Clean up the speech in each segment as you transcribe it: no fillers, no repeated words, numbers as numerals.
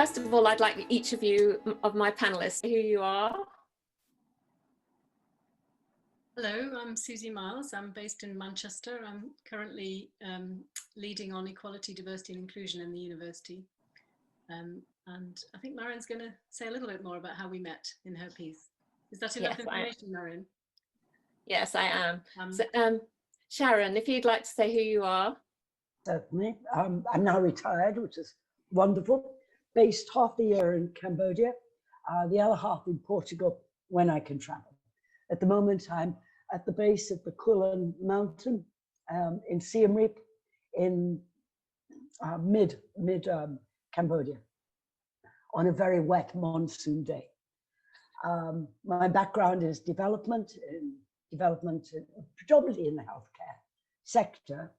first of all, I'd like each of you, of my panelists, who you are. Hello, I'm Susie Miles. I'm based in Manchester. I'm currently leading on equality, diversity and inclusion in the university. And I think Marion's going to say a little bit more about how we met in her piece. Is that enough information, Marion? Yes, I am. Sharon, if you'd like to say who you are. Certainly. I'm now retired, which is wonderful. Based half the year in Cambodia, the other half in Portugal when I can travel. At the moment, I'm at the base of the Kulin Mountain in Siem Reap in mid Cambodia on a very wet monsoon day. My background is development, predominantly in the healthcare sector,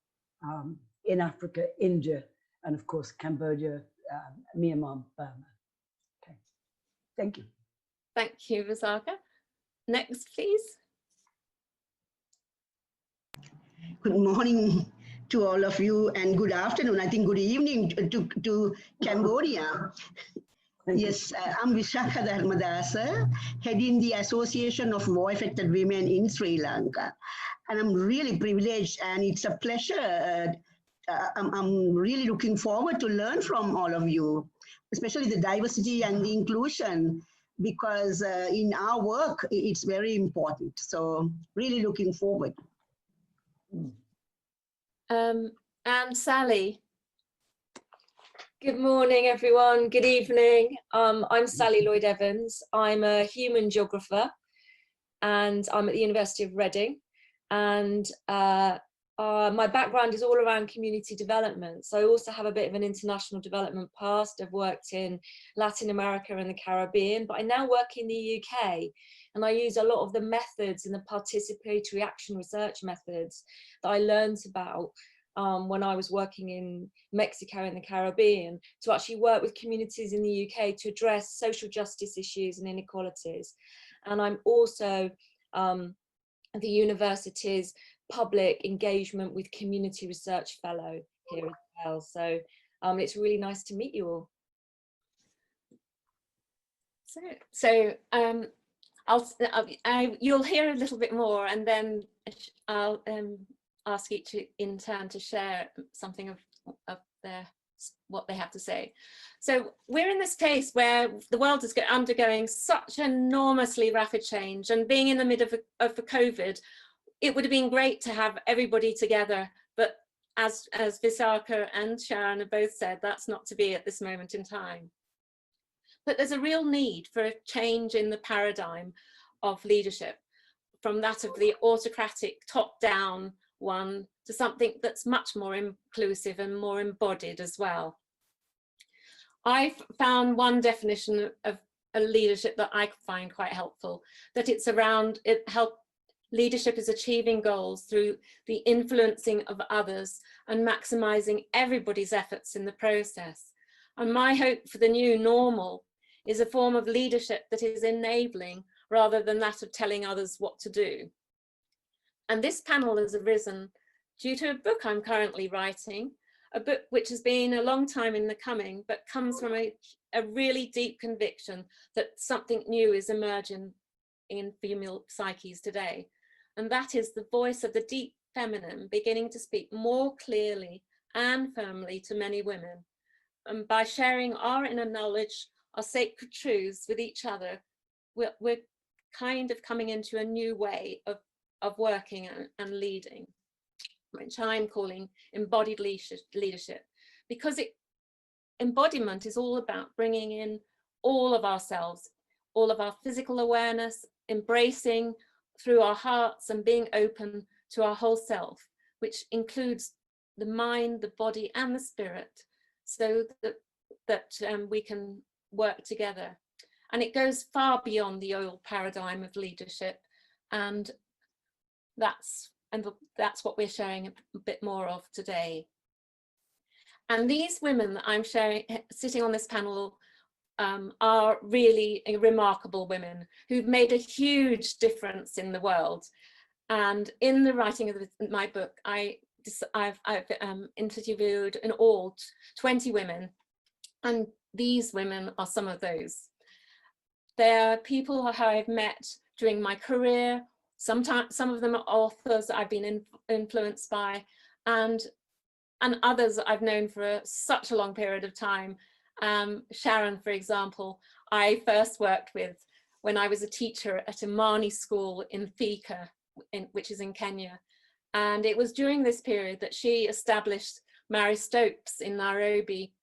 in Africa, India, and of course, Cambodia, Myanmar, Burma. Okay, thank you. Thank you, Visakha. Next, please. Good morning to all of you and good afternoon. I think good evening to Cambodia. Yes, I'm Visakha Dharmadasa, heading the Association of War-Affected Women in Sri Lanka. And I'm really privileged and it's a pleasure. I'm really looking forward to learn from all of you, especially the diversity and the inclusion, because in our work, it's very important. So really looking forward. And Sally. Good morning, everyone. Good evening. I'm Sally Lloyd-Evans. I'm a human geographer and I'm at the University of Reading. And my background is all around community development. So I also have a bit of an international development past. I've worked in Latin America and the Caribbean, but I now work in the UK. And I use a lot of the methods and the participatory action research methods that I learned about when I was working in Mexico and the Caribbean to actually work with communities in the UK to address social justice issues and inequalities. And I'm also the university's public engagement with community research fellow here as well. So it's really nice to meet you all. You'll hear a little bit more and then I'll ask each in turn to share something of what they have to say. So we're in this place where the world is undergoing such enormously rapid change, and being in the middle of the COVID, it would have been great to have everybody together, but as Visakha and Sharon have both said, that's not to be at this moment in time. But there's a real need for a change in the paradigm of leadership, from that of the autocratic top-down one to something that's much more inclusive and more embodied as well. I've found one definition of a leadership that I find quite helpful, that it's around leadership is achieving goals through the influencing of others and maximizing everybody's efforts in the process. And my hope for the new normal is a form of leadership that is enabling rather than that of telling others what to do. And this panel has arisen due to a book I'm currently writing, a book which has been a long time in the coming, but comes from a really deep conviction that something new is emerging in female psyches today. And that is the voice of the deep feminine beginning to speak more clearly and firmly to many women. And by sharing our inner knowledge, our sacred truths with each other, we're kind of coming into a new way of working and leading, which I'm calling embodied leadership, because embodiment is all about bringing in all of ourselves, all of our physical awareness, embracing through our hearts and being open to our whole self, which includes the mind, the body and the spirit, so that we can work together. And it goes far beyond the old paradigm of leadership, and that's what we're sharing a bit more of today. And these women that I'm sitting on this panel are really remarkable women who've made a huge difference in the world. And in the writing of my book, I've interviewed in all 20 women, and these women are some of those. They're people who I've met during my career. Sometimes some of them are authors that I've been influenced by, and others that I've known for such a long period of time. Sharon, for example, I first worked with when I was a teacher at Imani School in Thika, which is in Kenya. And it was during this period that she established Mary Stopes in Nairobi.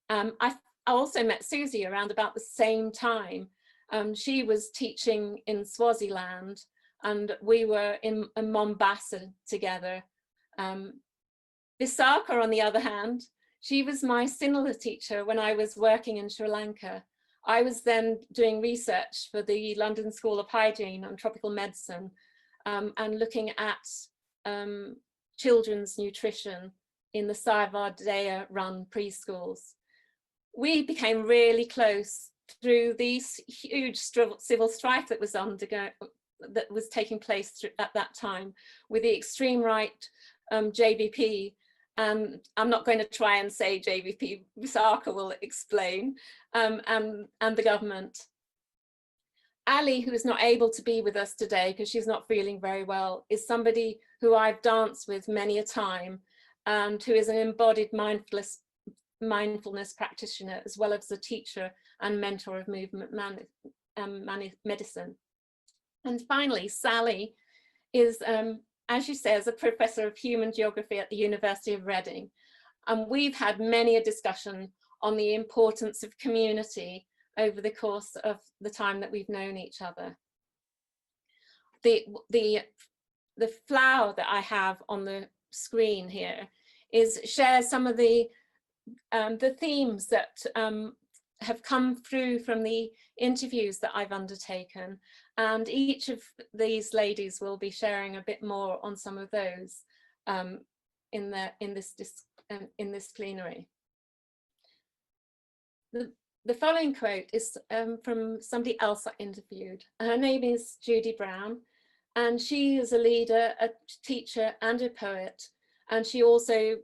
I also met Susie around about the same time. She was teaching in Swaziland, and we were in Mombasa together. Visakha, on the other hand, she was my Sinhala teacher when I was working in Sri Lanka. I was then doing research for the London School of Hygiene on tropical medicine, and looking at children's nutrition in the Saivardaya run preschools. We became really close through these huge civil strife that was taking place at that time with the extreme right JVP. I'm not going to try and say JVP, Visakha will explain, and the government. Ali, who is not able to be with us today because she's not feeling very well, is somebody who I've danced with many a time, and who is an embodied mindfulness practitioner, as well as a teacher and mentor of movement medicine. And finally, Sally is, as you say, is a professor of human geography at the University of Reading. And we've had many a discussion on the importance of community over the course of the time that we've known each other. The flower that I have on the screen here shares some of the themes that have come through from the interviews that I've undertaken, and each of these ladies will be sharing a bit more on some of those in this plenary. The following quote is from somebody else I interviewed. Her name is Judy Brown, and she is a leader, a teacher, and a poet. And she also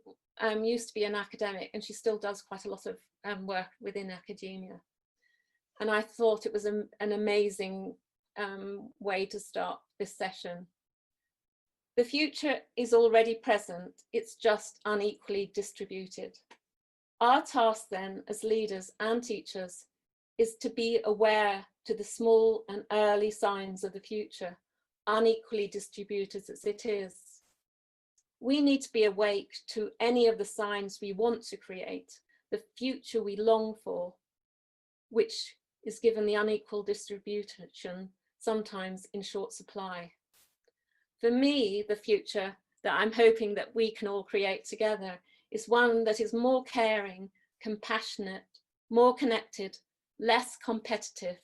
used to be an academic, and she still does quite a lot of work within academia. And I thought it was an amazing way to start this session. The future is already present, it's just unequally distributed. Our task then, as leaders and teachers, is to be aware to the small and early signs of the future, unequally distributed as it is. We need to be awake to any of the signs we want to create, the future we long for, which is given the unequal distribution, sometimes in short supply. For me, the future that I'm hoping that we can all create together is one that is more caring, compassionate, more connected, less competitive,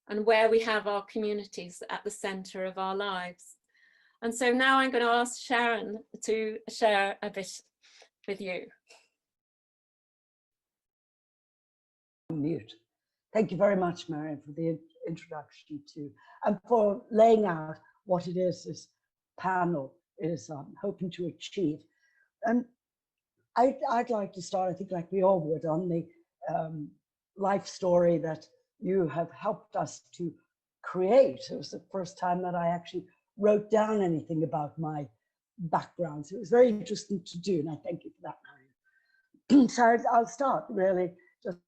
and where we have our communities at the center of our lives. And so now I'm going to ask Sharon to share a bit with you. Mute. Thank you very much, Marion, for the introduction to, and for laying out what it is this panel is hoping to achieve. And I'd like to start, I think like we all would, on the life story that you have helped us to create. It was the first time that I actually wrote down anything about my background. So it was very interesting to do, and I thank you for that, Marion. So I'll start really just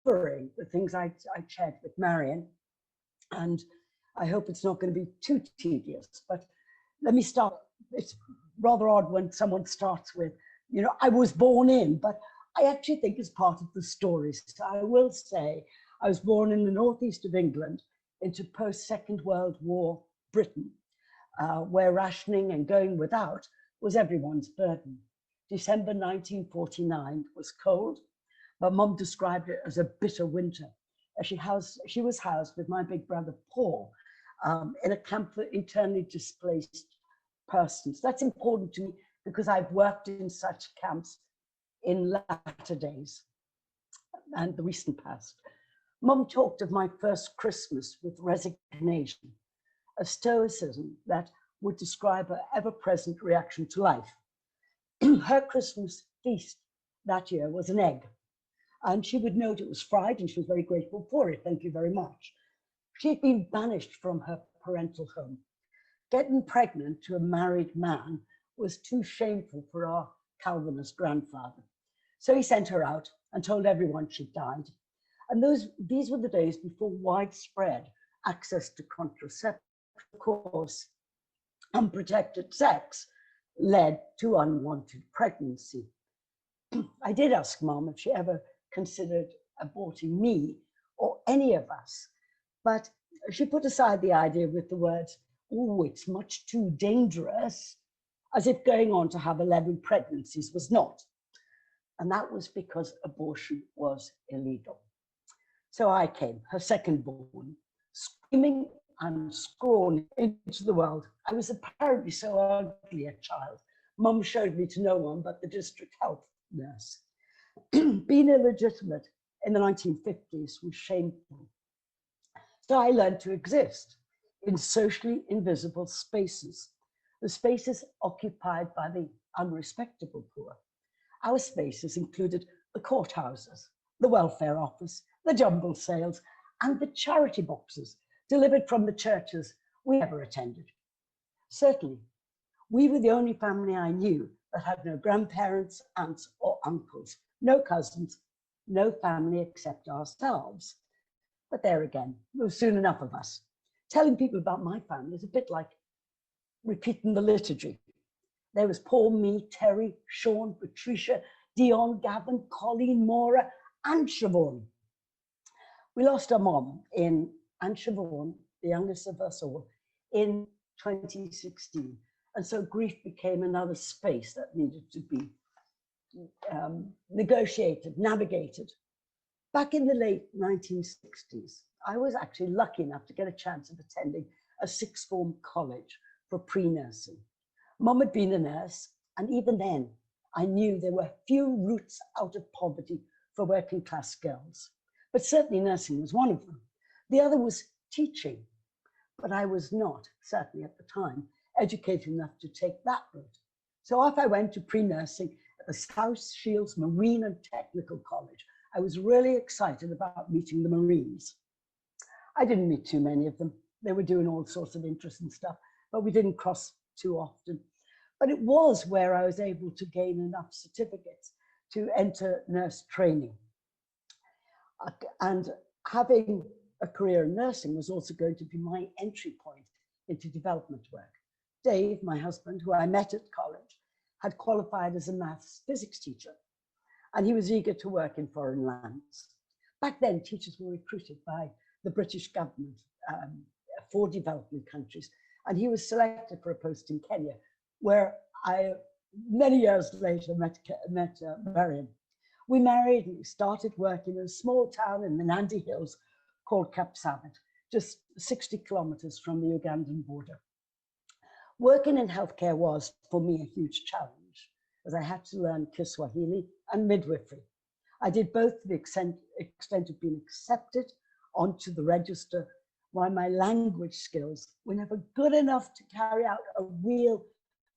covering the things I shared with Marion, and I hope it's not going to be too tedious, but let me start. It's rather odd when someone starts with, you know, I was born in, but I actually think it's part of the story. So I will say I was born in the northeast of England into post-Second World War Britain, where rationing and going without was everyone's burden. December 1949 was cold, but Mum described it as a bitter winter. She was housed with my big brother Paul in a camp for internally displaced persons. That's important to me because I've worked in such camps in latter days and the recent past. Mum talked of my first Christmas with resignation, a stoicism that would describe her ever-present reaction to life. Her Christmas feast that year was an egg. And she would note it was fried and she was very grateful for it. Thank you very much. She had been banished from her parental home. Getting pregnant to a married man was too shameful for our Calvinist grandfather. So he sent her out and told everyone she died. And these were the days before widespread access to contraception. Of course, unprotected sex led to unwanted pregnancy. I did ask Mom if she ever considered aborting me or any of us, but she put aside the idea with the words, "Oh, it's much too dangerous," as if going on to have 11 pregnancies was not. And that was because abortion was illegal. So I came, her second born, screaming and scrawling into the world. I was apparently so ugly a child. Mum showed me to no one but the district health nurse. Being illegitimate in the 1950s was shameful. So I learned to exist in socially invisible spaces, the spaces occupied by the unrespectable poor. Our spaces included the courthouses, the welfare office, the jumble sales, and the charity boxes delivered from the churches we ever attended. Certainly, we were the only family I knew that had no grandparents, aunts, or uncles, no cousins, no family except ourselves. But there again, there was soon enough of us. Telling people about my family is a bit like repeating the liturgy. There was Paul, me, Terry, Sean, Patricia, Dion, Gavin, Colleen, Maura, and Siobhan. We lost our mom and Siobhan, the youngest of us all, in 2016. And so grief became another space that needed to be negotiated, navigated. Back in the late 1960s, I was actually lucky enough to get a chance of attending a sixth form college for pre-nursing. Mum had been a nurse, and even then, I knew there were few routes out of poverty for working class girls. But certainly nursing was one of them. The other was teaching, but I was not, certainly at the time, educated enough to take that route. So off I went to pre-nursing at the South Shields Marine and Technical College. I was really excited about meeting the Marines. I didn't meet too many of them. They were doing all sorts of interesting stuff, but we didn't cross too often. But it was where I was able to gain enough certificates to enter nurse training. And having a career in nursing was also going to be my entry point into development work. Dave, my husband, who I met at college, had qualified as a maths physics teacher, and he was eager to work in foreign lands. Back then, teachers were recruited by the British government for developing countries, and he was selected for a post in Kenya, where I, many years later, met Marion. We married and we started working in a small town in the Nandi Hills called Kapsabet, just 60 kilometers from the Ugandan border. Working in healthcare was, for me, a huge challenge, as I had to learn Kiswahili and midwifery. I did both to the extent of being accepted onto the register, while my language skills were never good enough to carry out a real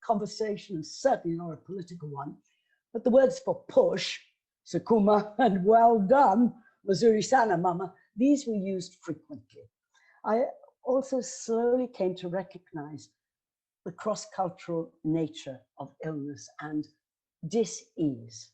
conversation, and certainly not a political one. But the words for push, sukuma, and well done, mazuri sana mama, these were used frequently. I also slowly came to recognize the cross-cultural nature of illness and dis-ease,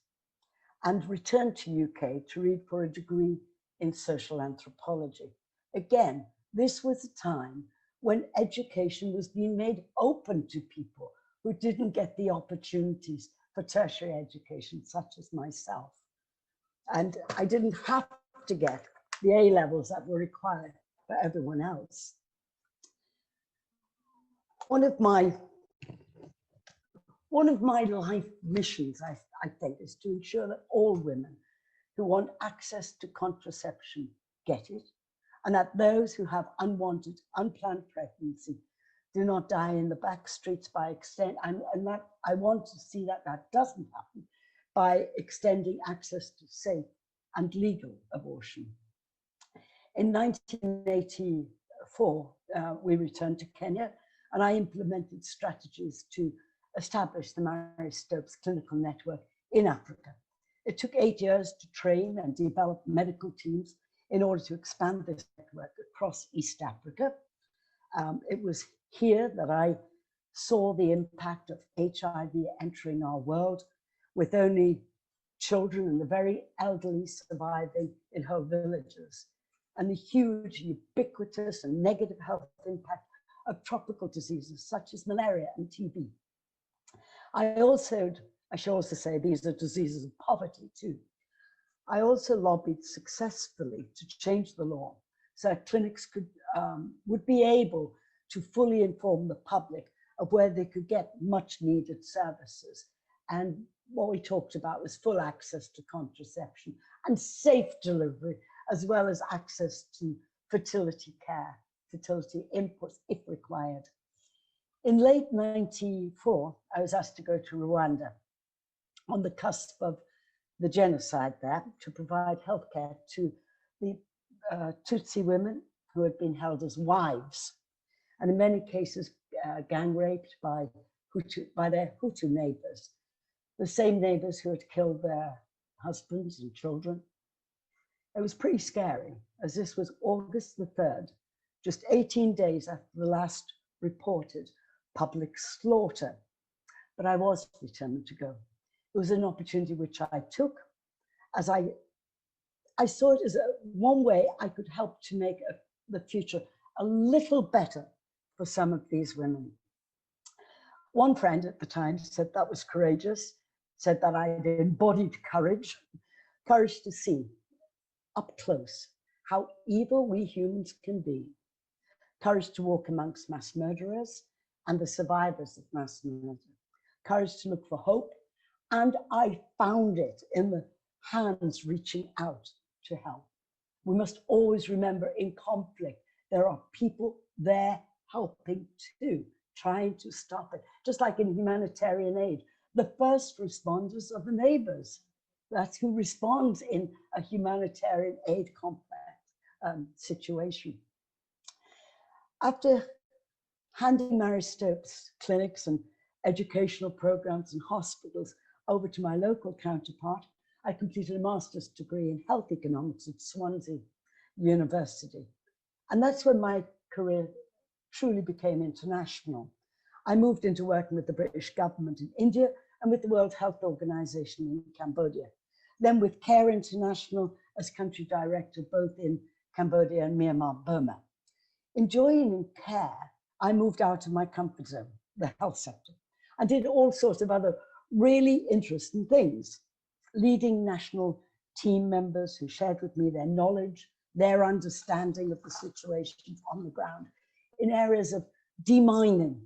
and returned to UK to read for a degree in social anthropology. Again, this was a time when education was being made open to people who didn't get the opportunities for tertiary education, such as myself. And I didn't have to get the A levels that were required for everyone else. One of my life missions, I think, is to ensure that all women who want access to contraception get it, and that those who have unwanted, unplanned pregnancy do not die in the back streets by extent, and that I want to see that that doesn't happen by extending access to safe and legal abortion. In 1984, we returned to Kenya, and I implemented strategies to establish the Mary Stopes Clinical Network in Africa. It took 8 years to train and develop medical teams in order to expand this network across East Africa. It was here that I saw the impact of HIV entering our world, with only children and the very elderly surviving in whole villages, and the huge, ubiquitous and negative health impact of tropical diseases such as malaria and TB. I should also say these are diseases of poverty too. I also lobbied successfully to change the law so that clinics would be able to fully inform the public of where they could get much needed services. And what we talked about was full access to contraception and safe delivery, as well as access to fertility care, fertility inputs if required. In late '94, I was asked to go to Rwanda on the cusp of the genocide there to provide healthcare to the Tutsi women who had been held as wives, and in many cases gang raped by their Hutu neighbors, the same neighbors who had killed their husbands and children. It was pretty scary, as this was August the 3rd, just 18 days after the last reported public slaughter. But I was determined to go. It was an opportunity which I took, as I saw it as one way I could help to make the future a little better for some of these women. One friend at the time said that was courageous, said that I had embodied courage, courage to see up close how evil we humans can be, courage to walk amongst mass murderers and the survivors of mass murder, courage to look for hope, and I found it in the hands reaching out to help. We must always remember in conflict, there are people there helping too, trying to stop it. Just like in humanitarian aid, the first responders are the neighbors. That's who responds in a humanitarian aid complex situation. After handing Mary Stopes clinics and educational programs and hospitals over to my local counterpart, I completed a master's degree in health economics at Swansea University. And that's when my career truly became international. I moved into working with the British government in India and with the World Health Organization in Cambodia. Then with Care International as country director, both in Cambodia and Myanmar, Burma. In joining Care, I moved out of my comfort zone, the health sector, and did all sorts of other really interesting things, leading national team members who shared with me their knowledge, their understanding of the situation on the ground in areas of demining,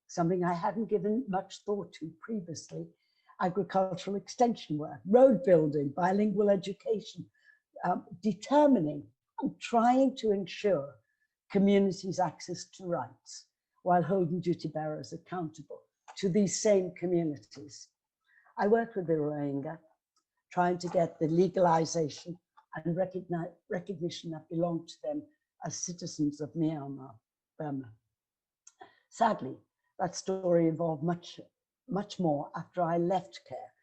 something I hadn't given much thought to previously, agricultural extension work, road building, bilingual education, determining and trying to ensure communities' access to rights while holding duty bearers accountable to these same communities. I worked with the Rohingya, trying to get the legalization and recognition that belonged to them as citizens of Myanmar, Burma. Sadly, that story involved much more after I left Care,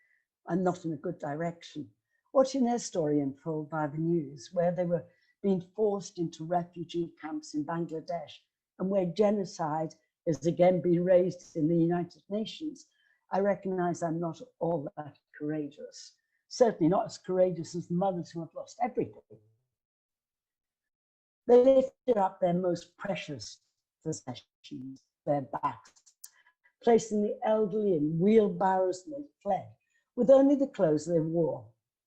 and not in a good direction. Watching their story unfold by the news, where they were being forced into refugee camps in Bangladesh, and where genocide is again being raised in the United Nations, I recognize I'm not all that courageous. Certainly not as courageous as mothers who have lost everything. They lifted up their most precious possessions, their backs, placing the elderly in wheelbarrows, and they fled with only the clothes they wore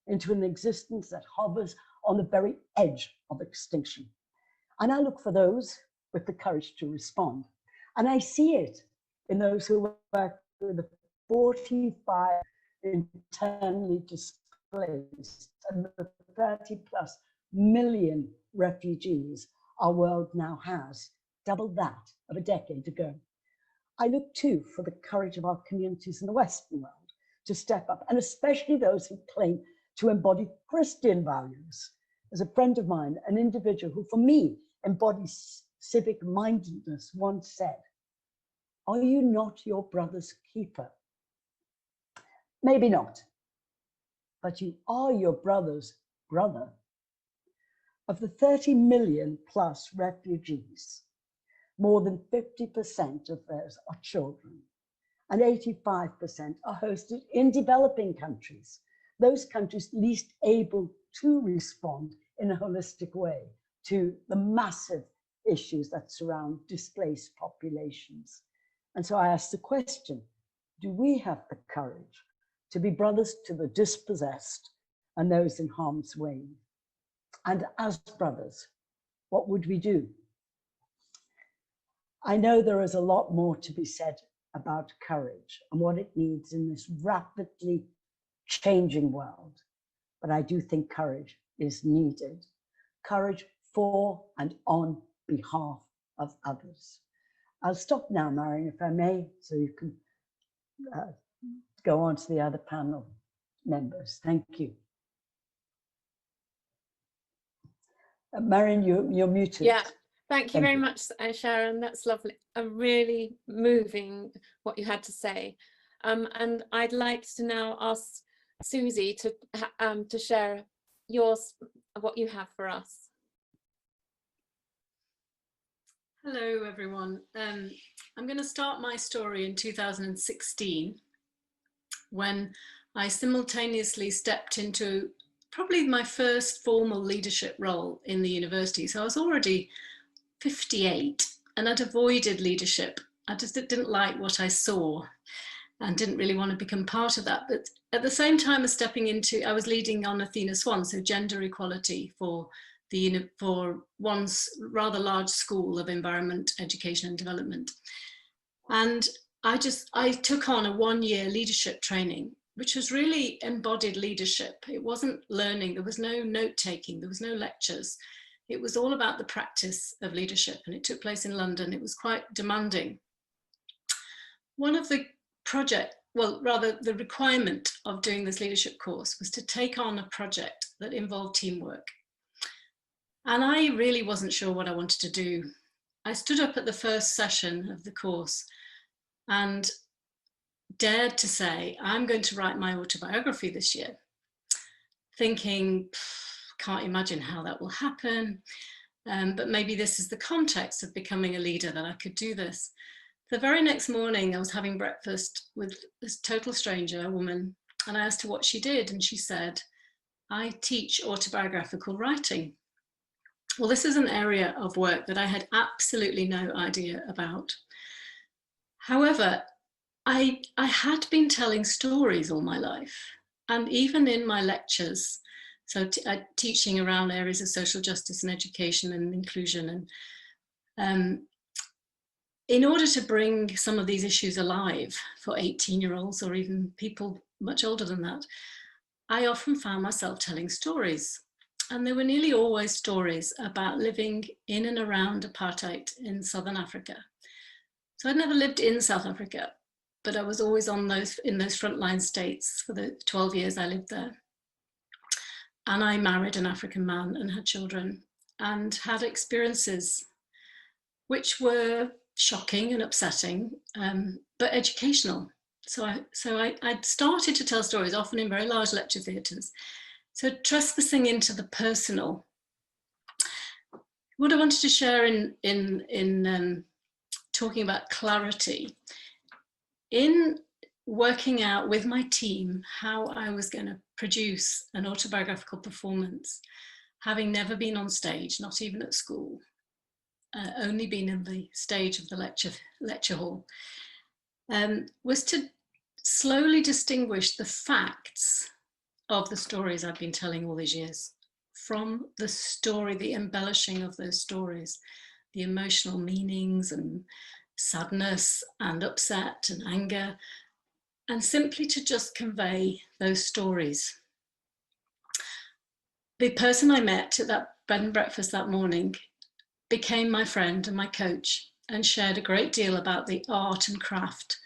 into an existence that hovers on the very edge of extinction. And I look for those with the courage to respond. And I see it in those who work with the 45 internally displaced and the 30+ million refugees our world now has, double that of a decade ago. I look too for the courage of our communities in the Western world to step up, and especially those who claim to embody Christian values. As a friend of mine, an individual who for me embodies civic mindedness, once said, "Are you not your brother's keeper?" Maybe not. but you are your brother's brother. Of the 30 million plus refugees, more than 50% of those are children, and 85% are hosted in developing countries, those countries least able to respond in a holistic way to the massive issues that surround displaced populations. And so I ask the question, do we have the courage to be brothers to the dispossessed and those in harm's way? And as brothers, what would we do? I know there is a lot more to be said about courage and what it needs in this rapidly changing world, but I do think courage is needed. Courage for and on behalf of others. I'll stop now, Marion, if I may, so you can go on to the other panel members. Thank you. Marion, you're muted. Yeah, thank you very much, Sharon. That's lovely. Really moving what you had to say. And I'd like to now ask Susie to share what you have for us. Hello, everyone. I'm going to start my story in 2016, when I simultaneously stepped into probably my first formal leadership role in the university. So I was already 58 and I'd avoided leadership. I just didn't like what I saw and didn't really want to become part of that. But at the same time as stepping into, I was leading on Athena Swan, so gender equality for one's rather large school of environment, education and development. And I took on a 1-year leadership training, which was really embodied leadership. It wasn't learning, there was no note taking, there was no lectures. It was all about the practice of leadership, and it took place in London. It was quite demanding. One of the the requirement of doing this leadership course was to take on a project that involved teamwork. And I really wasn't sure what I wanted to do. I stood up at the first session of the course and dared to say, I'm going to write my autobiography this year, thinking, can't imagine how that will happen, but maybe this is the context of becoming a leader that I could do this. The very next morning, I was having breakfast with this total stranger, a woman, and I asked her what she did, and she said, I teach autobiographical writing. Well, this is an area of work that I had absolutely no idea about. However, I had been telling stories all my life, and even in my lectures, so teaching around areas of social justice and education and inclusion, and in order to bring some of these issues alive for 18-year-olds or even people much older than that, I often found myself telling stories. And they were nearly always stories about living in and around apartheid in Southern Africa. So I'd never lived in South Africa, but I was always in those frontline states for the 12 years I lived there. And I married an African man and had children and had experiences which were shocking and upsetting, but educational. So I started to tell stories, often in very large lecture theatres. So trespassing into the personal. What I wanted to share in talking about clarity, in working out with my team how I was going to produce an autobiographical performance, having never been on stage, not even at school, only been in the stage of the lecture hall, was to slowly distinguish the facts of the stories I've been telling all these years from the story, the embellishing of those stories, the emotional meanings and sadness and upset and anger, and simply to just convey those stories. The person I met at that bed and breakfast that morning became my friend and my coach, and shared a great deal about the art and craft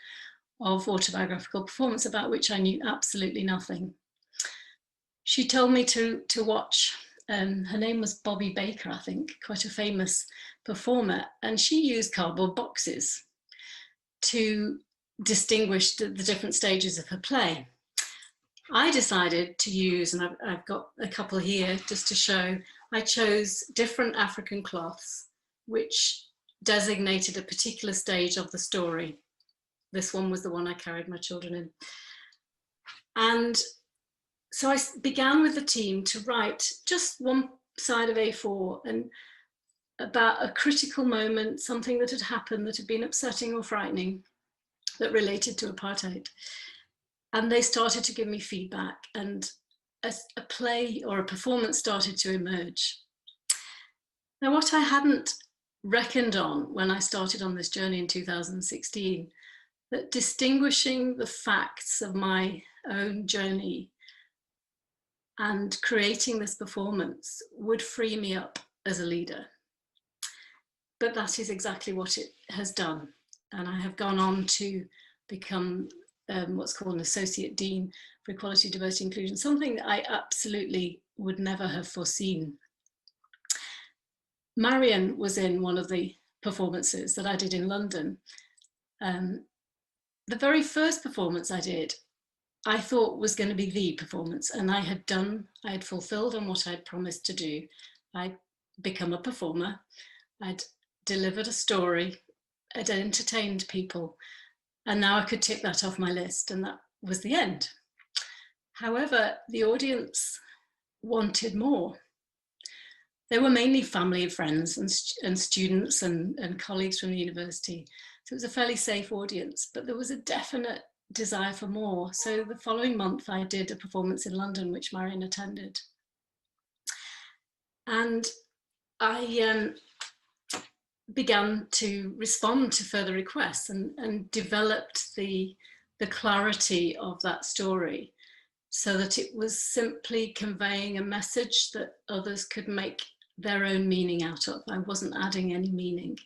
of autobiographical performance, about which I knew absolutely nothing. She told me to watch, her name was Bobby Baker, I think, quite a famous performer, and she used cardboard boxes to distinguish the different stages of her play. I decided to use, and I've got a couple here just to show, I chose different African cloths which designated a particular stage of the story. This one was the one I carried my children in. And so I began with the team to write just one side of A4 and about a critical moment, something that had happened that had been upsetting or frightening that related to apartheid. And they started to give me feedback, and a play or a performance started to emerge. Now, what I hadn't reckoned on when I started on this journey in 2016, that distinguishing the facts of my own journey and creating this performance would free me up as a leader. But that is exactly what it has done. And I have gone on to become what's called an Associate Dean for Equality, Diversity, Inclusion, something that I absolutely would never have foreseen. Marion was in one of the performances that I did in London. The very first performance I did, I thought was going to be the performance, and I had fulfilled on what I'd promised to do. I'd become a performer, I'd delivered a story, I'd entertained people, and now I could tick that off my list, and that was the end. However, the audience wanted more. They were mainly family and friends and students and colleagues from the university. So it was a fairly safe audience, but there was a definite desire for more. So the following month, I did a performance in London, which Marion attended. And I began to respond to further requests and developed the clarity of that story so that it was simply conveying a message that others could make their own meaning out of. I wasn't adding any meaning.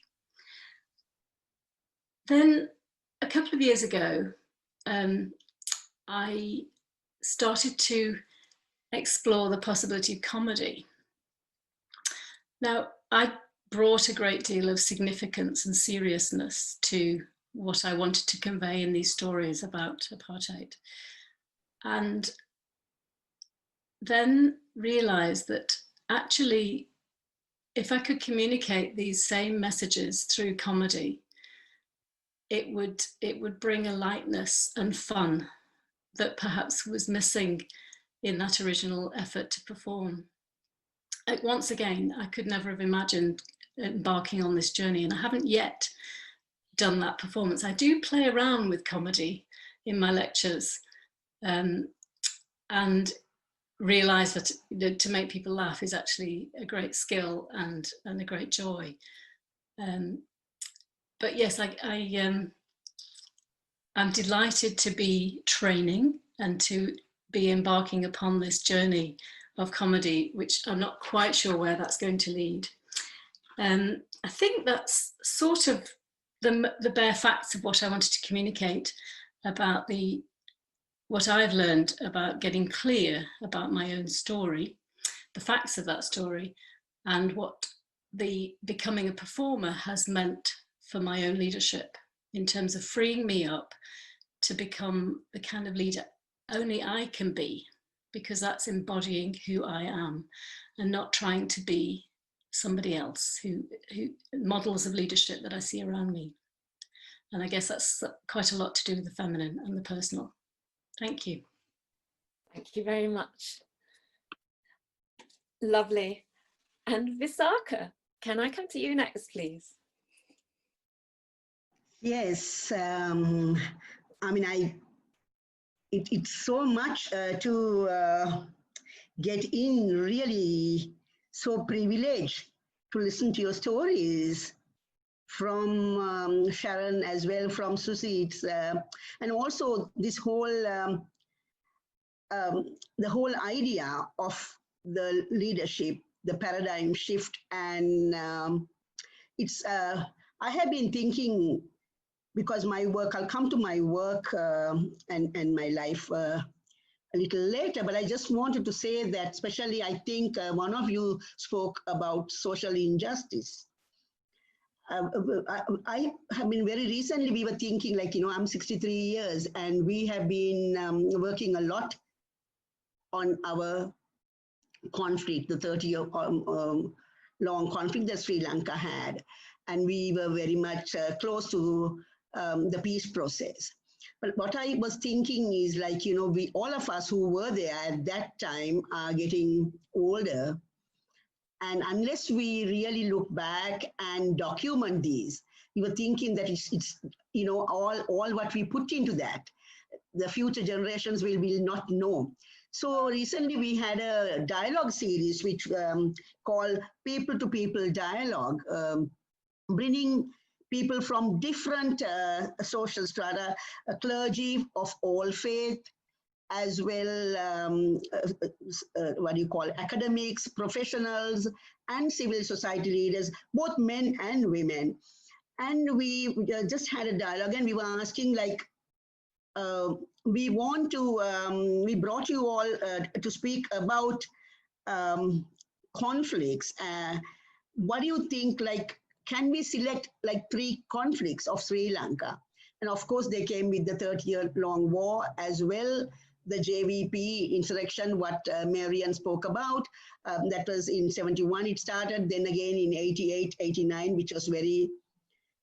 Then a couple of years ago, I started to explore the possibility of comedy. Now, I brought a great deal of significance and seriousness to what I wanted to convey in these stories about apartheid. And then realized that actually, if I could communicate these same messages through comedy, it would bring a lightness and fun that perhaps was missing in that original effort to perform. Once again, I could never have imagined embarking on this journey, and I haven't yet done that performance. I do play around with comedy in my lectures and realize that to make people laugh is actually a great skill and a great joy. But yes, I'm delighted to be training and to be embarking upon this journey of comedy, which I'm not quite sure where that's going to lead. I think that's sort of the bare facts of what I wanted to communicate about what I've learned about getting clear about my own story, the facts of that story, and what the becoming a performer has meant for my own leadership in terms of freeing me up to become the kind of leader only I can be, because that's embodying who I am and not trying to be somebody else who models of leadership that I see around me. And I guess that's quite a lot to do with the feminine and the personal. Thank you. Thank you very much. Lovely. And Visakha, can I come to you next, please? Yes, I mean, it's so much to get in, really so privileged to listen to your stories from Sharon as well, from Susie, and also this whole, the whole idea of the leadership, the paradigm shift, and it's, I have been thinking, because my work, I'll come to my work and my life a little later, but I just wanted to say that, especially I think one of you spoke about social injustice. I have been very recently, we were thinking like, I'm 63 years and we have been working a lot on our conflict, the 30-year long conflict that Sri Lanka had. And we were very much close to the peace process. But what I was thinking is, like, you know, we, all of us who were there at that time are getting older. And unless we really look back and document these, we were thinking that it's you know, all what we put into that, the future generations will not know. So recently we had a dialogue series which called People to People Dialogue, bringing people from different social strata, clergy of all faith, as well, what do you call, academics, professionals, and civil society leaders, both men and women. And we just had a dialogue, and we were asking, like, we want to, we brought you all to speak about conflicts. What do you think, like, can we select like 3 conflicts of Sri Lanka? And of course, they came with the 30-year-long war as well, the JVP insurrection, what Marion spoke about. That was in 71 it started, then again in 88, 89, which was very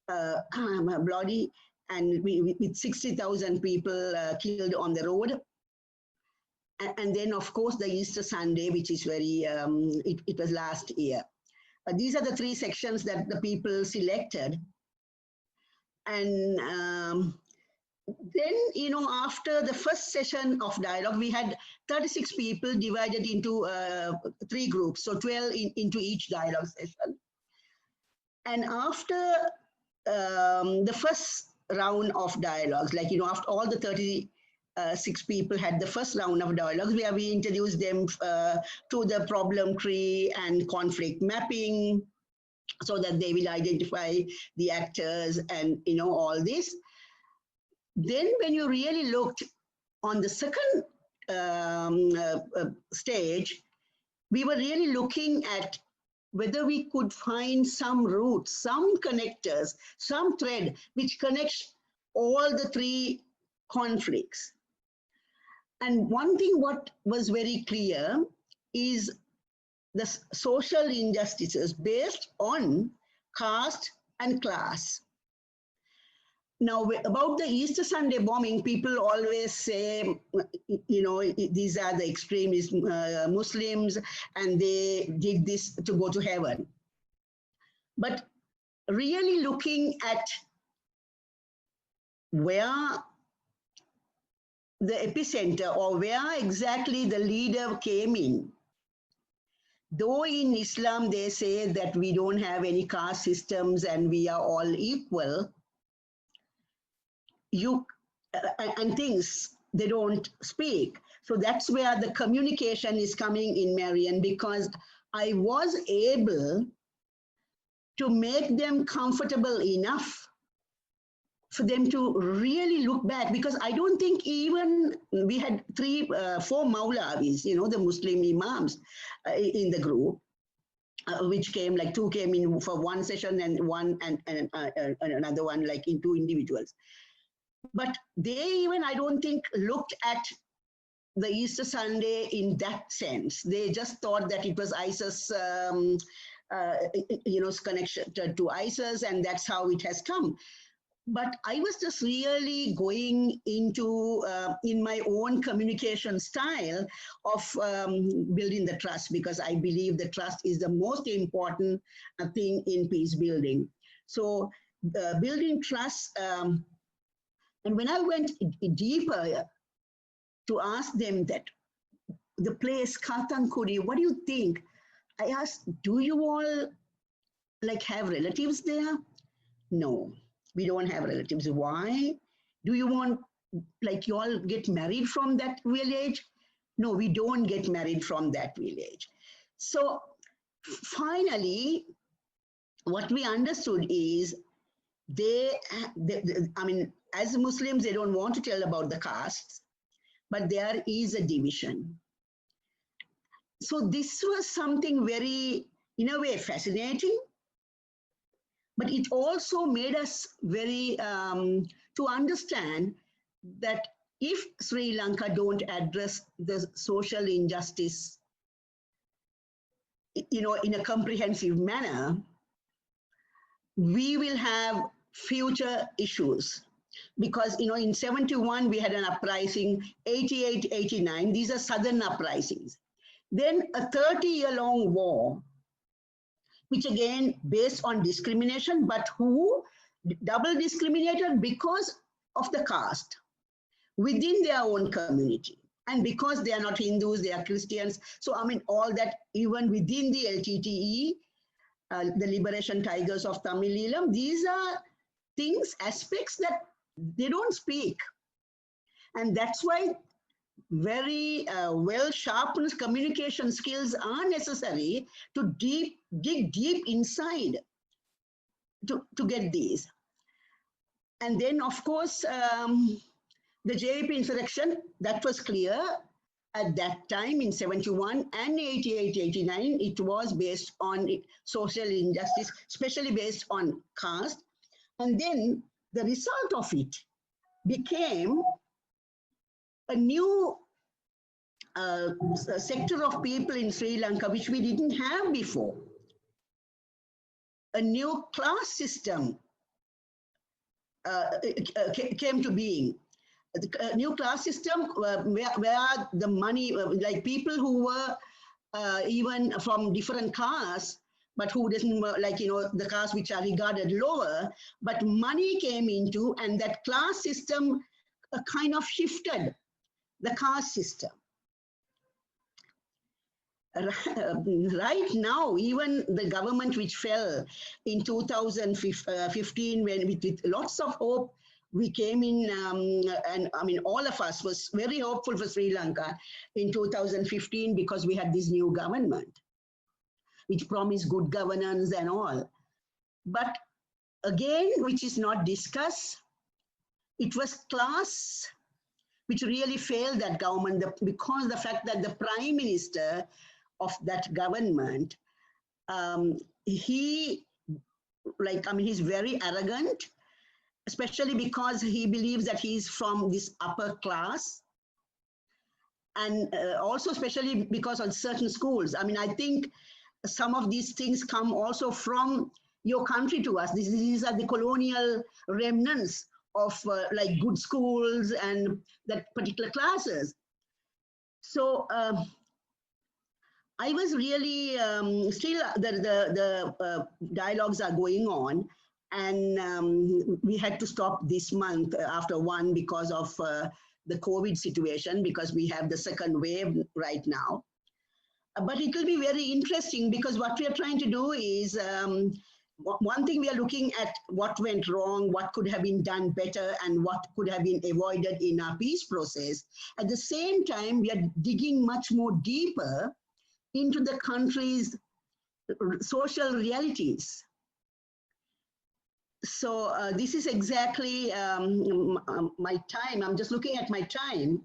bloody, and with 60,000 people killed on the road. And then, of course, the Easter Sunday, which is very, it was last year. These are the 3 sections that the people selected. And then, you know, after the first session of dialogue, we had 36 people divided into 3 groups, so 12 into each dialogue session. And after the first round of dialogues, like, you know, after all the 36 people had the first round of dialogues, where we introduced them to the problem tree and conflict mapping, so that they will identify the actors and, you know, all this. Then when you really looked on the second stage, we were really looking at whether we could find some roots, some connectors, some thread which connects all the 3 conflicts. And one thing what was very clear is the social injustices based on caste and class. Now, about the Easter Sunday bombing, people always say, you know, these are the extremist Muslims, and they did this to go to heaven. But really looking at where the epicenter, or where exactly the leader came in, though in Islam they say that we don't have any caste systems and we are all equal, and things they don't speak. So that's where the communication is coming in, Marion, because I was able to make them comfortable enough for them to really look back, because I don't think even we had 4 Maulavis, you know, the Muslim imams in the group, which came, like 2 came in for one session and another one like in 2 individuals. But they even, I don't think, looked at the Easter Sunday in that sense. They just thought that it was ISIS, you know, connection to ISIS, and that's how it has come. But I was just really going into, in my own communication style of building the trust, because I believe the trust is the most important thing in peace building. So building trust, and when I went deeper to ask them that, the place Kathankudi, what do you think? I asked, do you all like have relatives there? No, we don't have relatives. Why? Do you want, like, you all get married from that village? No, we don't get married from that village. So finally, what we understood is I mean, as Muslims, they don't want to tell about the castes, but there is a division. So this was something very, in a way, fascinating, but it also made us very, to understand that if Sri Lanka don't address the social injustice, in a comprehensive manner, we will have future issues. Because, in 71, we had an uprising, 88, 89, these are southern uprisings. Then a 30-year-long war, which again, based on discrimination, but who double discriminated because of the caste within their own community. And because they are not Hindus, they are Christians. So, all that, even within the LTTE, the Liberation Tigers of Tamil Eelam, these are things, aspects that they don't speak. And that's why very well sharpened communication skills are necessary to dig deep inside to get these. And then, of course, the JP insurrection, that was clear at that time in 71 and 88, 89, it was based on social injustice, especially based on caste. And then the result of it became a new sector of people in Sri Lanka, which we didn't have before. A new class system came to being. A new class system where the money, like people who were even from different class, but who doesn't, the caste which are regarded lower, but money came into, and that class system kind of shifted the caste system. Right now, even the government which fell in 2015, when with lots of hope, we came in, and all of us was very hopeful for Sri Lanka in 2015 because we had this new government, which promised good governance and all. But again, which is not discussed, it was class which really failed that government because the fact that the Prime Minister of that government, he's very arrogant, especially because he believes that he's from this upper class. And also especially because on certain schools, I think some of these things come also from your country to us. These are the colonial remnants of good schools and that particular classes. So I was really, still the dialogues are going on, and we had to stop this month after one because of the COVID situation, because we have the second wave right now. But it will be very interesting because what we are trying to do is, one thing we are looking at what went wrong, what could have been done better, and what could have been avoided in our peace process. At the same time, we are digging much more deeper into the country's social realities. So this is exactly my time. I'm just looking at my time.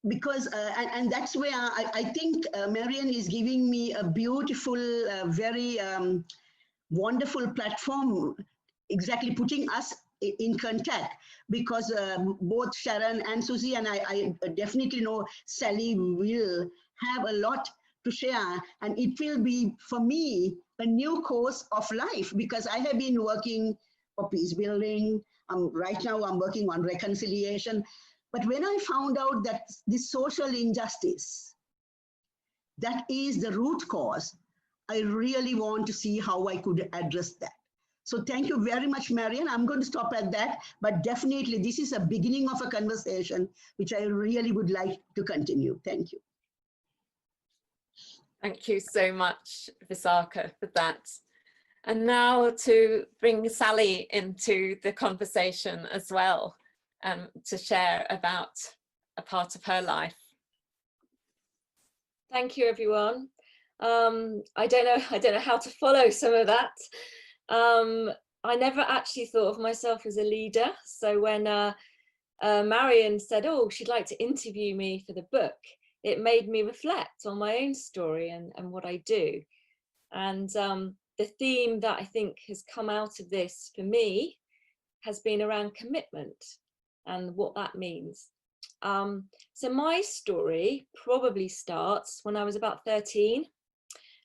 Because, and that's where I think Marion is giving me a beautiful, very wonderful platform, exactly putting us in contact, because both Sharon and Susie, and I definitely know Sally will have a lot to share, and it will be, for me, a new course of life, because I have been working for peace building. Right now I'm working on reconciliation. But when I found out that this social injustice, that is the root cause, I really want to see how I could address that. So thank you very much, Marion. I'm going to stop at that, but definitely this is a beginning of a conversation, which I really would like to continue. Thank you. Thank you so much, Visakha, for that. And now to bring Sally into the conversation as well. To share about a part of her life. Thank you, everyone. I don't know how to follow some of that. I never actually thought of myself as a leader. So when Marion said, oh, she'd like to interview me for the book, it made me reflect on my own story and what I do. And the theme that I think has come out of this for me has been around commitment. and what that means. So my story probably starts when I was about 13.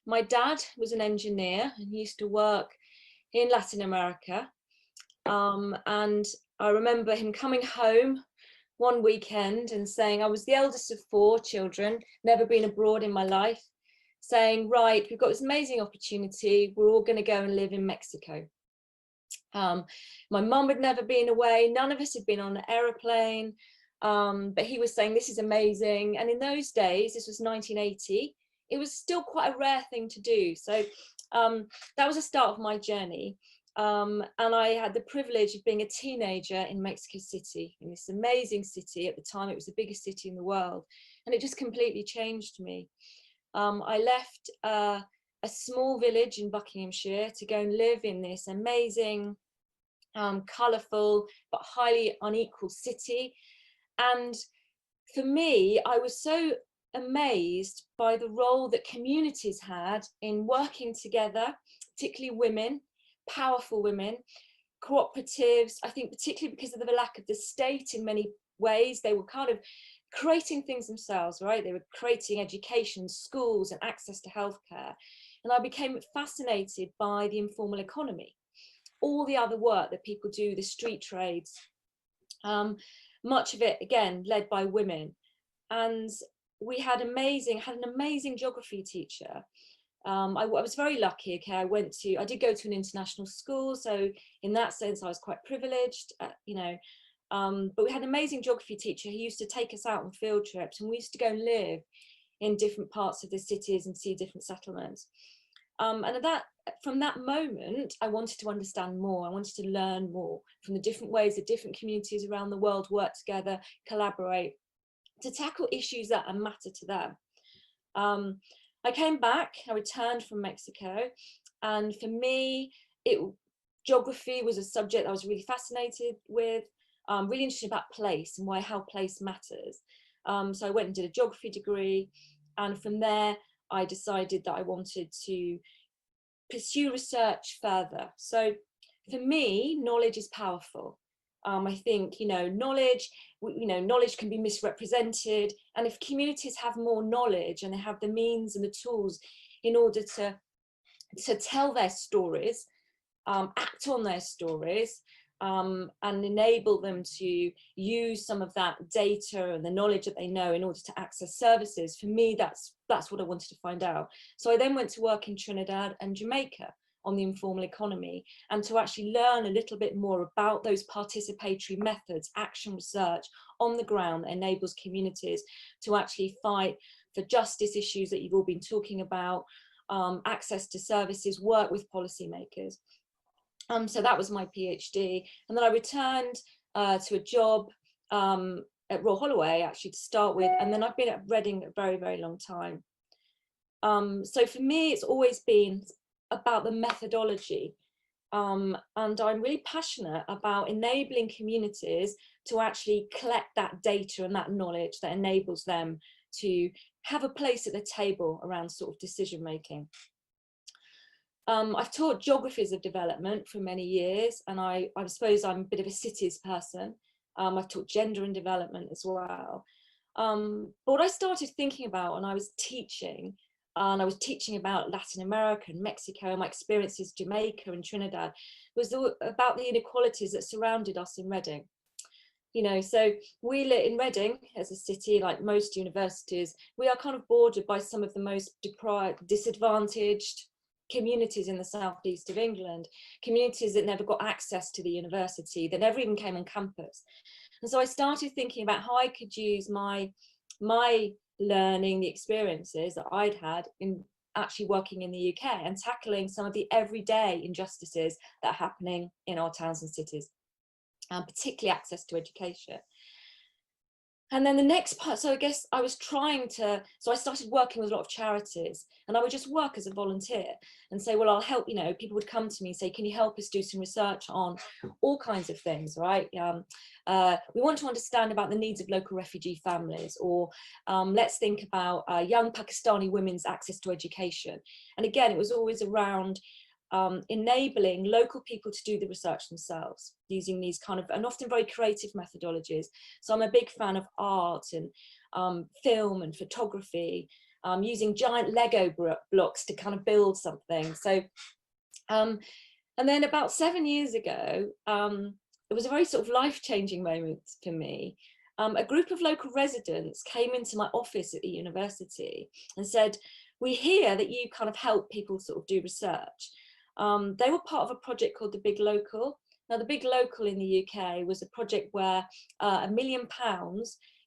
My dad was an engineer and he used to work in Latin America. And I remember him coming home one weekend and saying, I was the eldest of 4 children, never been abroad in my life, saying, right, we've got this amazing opportunity, we're all going to go and live in Mexico. My mum had never been away, none of us had been on an aeroplane, but he was saying, this is amazing. And in those days, this was 1980, it was still quite a rare thing to do. So that was the start of my journey. And I had the privilege of being a teenager in Mexico City, in this amazing city. At the time, it was the biggest city in the world, and it just completely changed me. I left a small village in Buckinghamshire to go and live in this amazing, colourful, but highly unequal city. And for me, I was so amazed by the role that communities had in working together, particularly women, powerful women, cooperatives. I think particularly because of the lack of the state in many ways, they were kind of creating things themselves, right? They were creating education, schools, and access to healthcare. And I became fascinated by the informal economy, all the other work that people do, the street trades, much of it, again, led by women. And we had an amazing geography teacher. I was very lucky. Okay, I did go to an international school, so in that sense I was quite privileged, you know, but we had an amazing geography teacher who used to take us out on field trips, and we used to go and live in different parts of the cities and see different settlements. And from that moment, I wanted to understand more. I wanted to learn more from the different ways that different communities around the world work together, collaborate to tackle issues that matter to them. I came back, I returned from Mexico, and for me, geography was a subject I was really fascinated with, really interested about place and how place matters. So I went and did a geography degree, and from there, I decided that I wanted to pursue research further. So for me, knowledge is powerful. I think, knowledge can be misrepresented. And if communities have more knowledge and they have the means and the tools in order to tell their stories, act on their stories, and enable them to use some of that data and the knowledge that they know in order to access services, for me, that's what I wanted to find out. So I then went to work in Trinidad and Jamaica on the informal economy, and to actually learn a little bit more about those participatory methods, action research on the ground that enables communities to actually fight for justice issues that you've all been talking about, access to services, work with policymakers. So that was my PhD, and then I returned to a job at Royal Holloway, actually, to start with, and then I've been at Reading a very, very long time. So for me, it's always been about the methodology, and I'm really passionate about enabling communities to actually collect that data and that knowledge that enables them to have a place at the table around sort of decision making. I've taught geographies of development for many years, and I suppose I'm a bit of a cities person. I've taught gender and development as well. But what I started thinking about when I was teaching, and I was teaching about Latin America and Mexico, and my experiences Jamaica and Trinidad, was about the inequalities that surrounded us in Reading. So we live in Reading as a city, like most universities, we are kind of bordered by some of the most deprived, disadvantaged communities in the southeast of England, communities that never got access to the university, that never even came on campus. And so I started thinking about how I could use my learning, the experiences that I'd had in actually working in the UK and tackling some of the everyday injustices that are happening in our towns and cities, particularly access to education. And then the next part, so I guess I was so I started working with a lot of charities, and I would just work as a volunteer and say, well, I'll help, people would come to me and say, can you help us do some research on all kinds of things, right? We want to understand about the needs of local refugee families, or let's think about young Pakistani women's access to education. And again, it was always around enabling local people to do the research themselves using these kind of, and often very creative methodologies. So I'm a big fan of art and film and photography, using giant Lego blocks to kind of build something. So, and then about 7 years ago, it was a very sort of life-changing moment for me. A group of local residents came into my office at the university and said, we hear that you kind of help people sort of do research. They were part of a project called the Big Local. Now, the Big Local in the UK was a project where £1 million,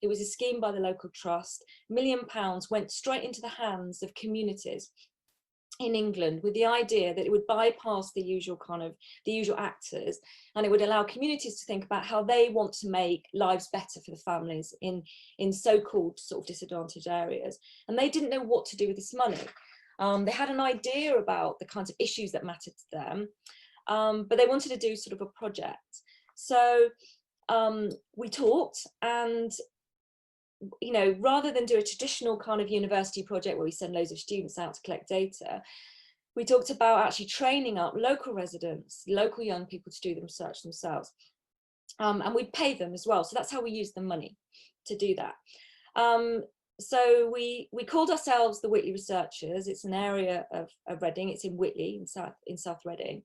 it was a scheme by the local trust, £1 million went straight into the hands of communities in England with the idea that it would bypass the usual actors, and it would allow communities to think about how they want to make lives better for the families in so-called sort of disadvantaged areas. And they didn't know what to do with this money. They had an idea about the kinds of issues that mattered to them, but they wanted to do sort of a project. So we talked, and you know, rather than do a traditional kind of university project where we send loads of students out to collect data, we talked about actually training up local residents, local young people to do the research themselves. And we'd pay them as well. So that's how we used the money to do that. So we called ourselves the Whitley Researchers. It's an area of Reading. It's in Whitley, in South Reading.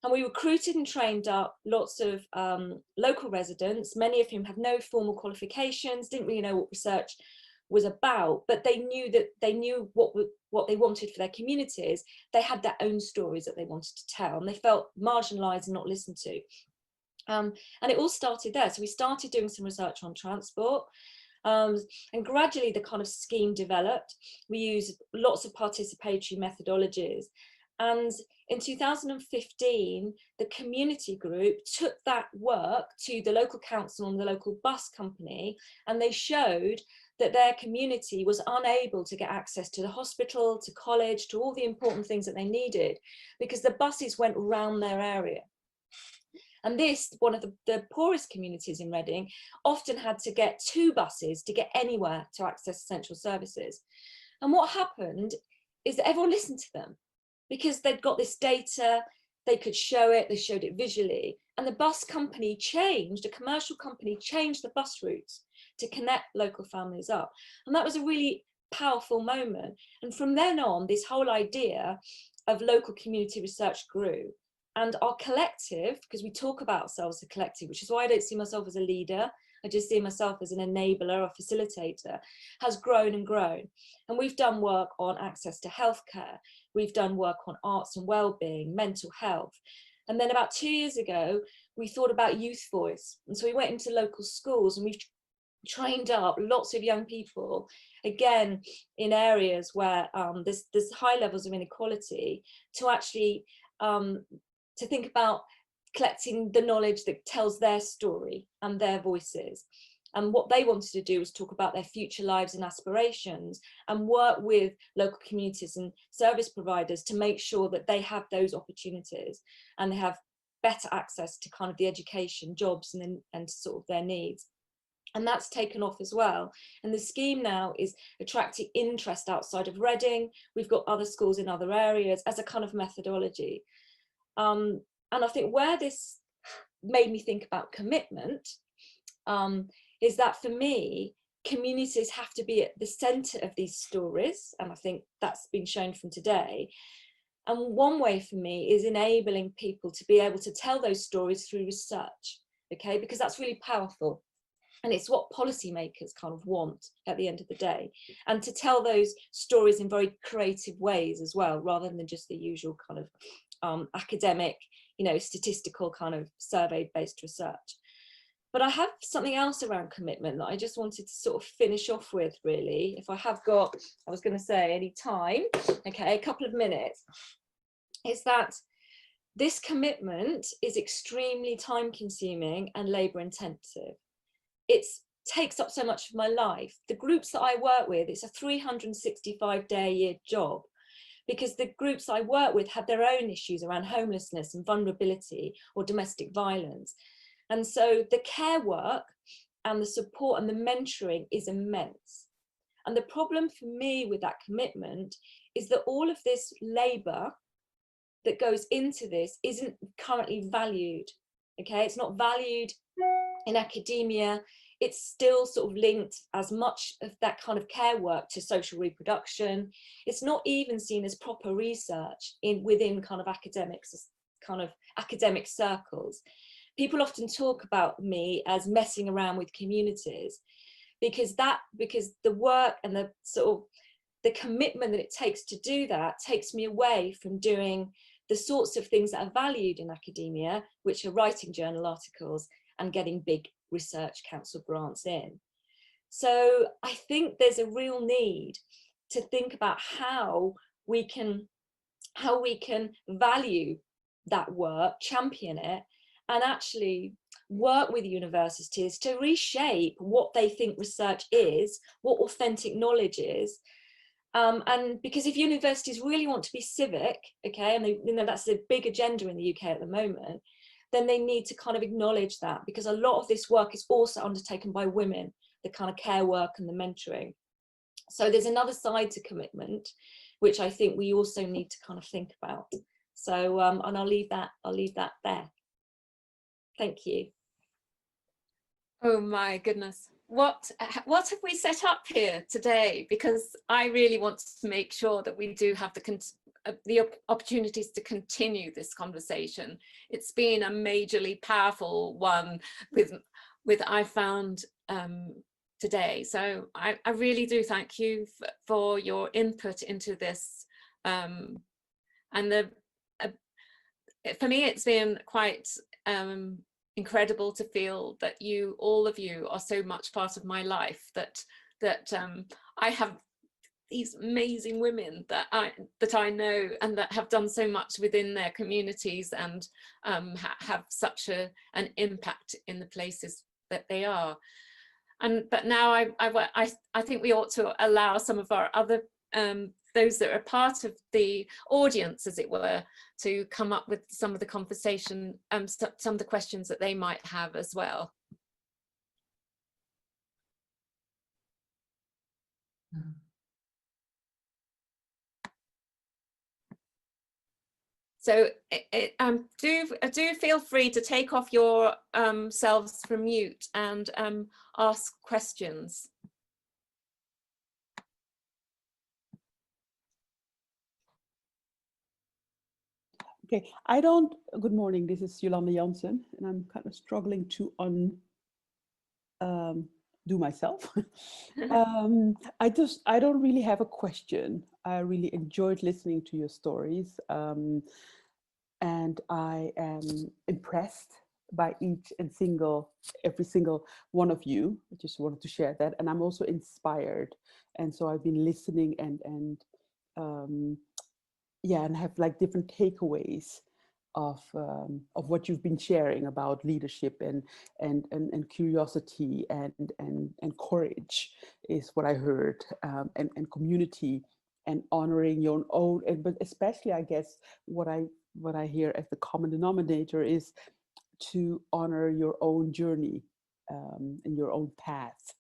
And we recruited and trained up lots of local residents, many of whom had no formal qualifications, didn't really know what research was about, but they knew what they wanted for their communities. They had their own stories that they wanted to tell, and they felt marginalised and not listened to. And it all started there. So we started doing some research on transport. And gradually the kind of scheme developed. We used lots of participatory methodologies. And in 2015, the community group took that work to the local council and the local bus company, and they showed that their community was unable to get access to the hospital, to college, to all the important things that they needed, because the buses went around their area. And this, one of the poorest communities in Reading, often had to get 2 buses to get anywhere to access essential services. And what happened is that everyone listened to them, because they'd got this data, they could show it, they showed it visually. And the bus company changed, a commercial company changed the bus routes to connect local families up. And that was a really powerful moment. And from then on, this whole idea of local community research grew. And our collective, because we talk about ourselves as a collective, which is why I don't see myself as a leader, I just see myself as an enabler or facilitator, has grown and grown. And we've done work on access to healthcare. We've done work on arts and well-being, mental health. And then about 2 years ago, we thought about youth voice. And so we went into local schools and we've trained up lots of young people, again, in areas where there's high levels of inequality, to actually to think about collecting the knowledge that tells their story and their voices. And what they wanted to do was talk about their future lives and aspirations, and work with local communities and service providers to make sure that they have those opportunities and they have better access to kind of the education, jobs, and sort of their needs. And that's taken off as well. And the scheme now is attracting interest outside of Reading. We've got other schools in other areas as a kind of methodology. And I think where this made me think about commitment is that for me, communities have to be at the centre of these stories. And I think that's been shown from today. And one way for me is enabling people to be able to tell those stories through research, okay? Because that's really powerful. And it's what policymakers kind of want at the end of the day. And to tell those stories in very creative ways as well, rather than just the usual kind of academic, statistical kind of survey-based research. But I have something else around commitment that I just wanted to sort of finish off with, really. If I have got, I was going to say any time, okay, a couple of minutes, is that this commitment is extremely time consuming and labour intensive. It takes up so much of my life. The groups that I work with, it's a 365-day-a-year job, because the groups I work with have their own issues around homelessness and vulnerability or domestic violence. And so the care work and the support and the mentoring is immense. And the problem for me with that commitment is that all of this labour that goes into this isn't currently valued. Okay, it's not valued in academia. It's still sort of linked as much of that kind of care work to social reproduction. It's not even seen as proper research within kind of academic circles. People often talk about me as messing around with communities, because the work and the sort of the commitment that it takes to do that takes me away from doing the sorts of things that are valued in academia, which are writing journal articles and getting big research council grants in. So I think there's a real need to think about how we can value that work, champion it, and actually work with universities to reshape what they think research is, what authentic knowledge is. And because if universities really want to be civic, okay, and they, that's a big agenda in the UK at the moment, then they need to kind of acknowledge that, because a lot of this work is also undertaken by women, the kind of care work and the mentoring. So there's another side to commitment, which I think we also need to kind of think about. So, and I'll leave that there. Thank you. Oh my goodness. What have we set up here today? Because I really want to make sure that we do have the opportunities to continue this conversation. It's been a majorly powerful one with I found today. So I really do thank you for your input into this. And for me, it's been quite incredible to feel that all of you are so much part of my life, that I have these amazing women that I know and that have done so much within their communities and have such an impact in the places that they are. But now I think we ought to allow some of our other those that are part of the audience, as it were, to come up with some of the conversation, some of the questions that they might have as well. So do feel free to take off your selves from mute and ask questions. Okay, good morning, this is Jolanda Jansen, and I'm kind of struggling to do myself. I don't really have a question. I really enjoyed listening to your stories, and I am impressed by every single one of you. I just wanted to share that, and I'm also inspired, and so I've been listening and yeah, and have like different takeaways of what you've been sharing about leadership and curiosity and courage is what I heard, and community and honoring your own, but especially I guess what I hear as the common denominator is to honor your own journey and your own path.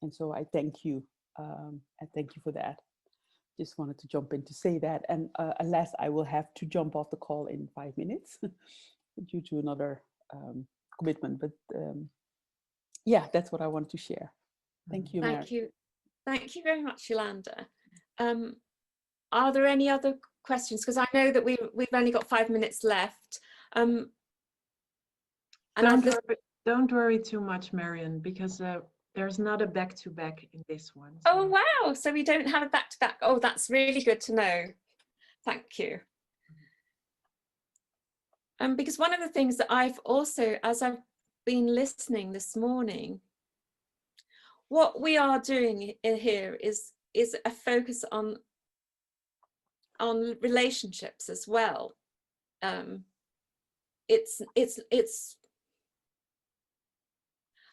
And so I thank you. I thank you for that. Just wanted to jump in to say that, and alas, I will have to jump off the call in 5 minutes due to another commitment. But yeah, that's what I wanted to share. Thank you, Mary. Thank you very much, Yolanda. Are there any other questions? Because I know that we've only got 5 minutes left. And don't worry too much, Marion, because there's not a back-to-back in this one. So. Oh, wow. So we don't have a back-to-back. Oh, that's really good to know. Thank you. Because one of the things that I've also, as I've been listening this morning, what we are doing here is a focus on relationships as well.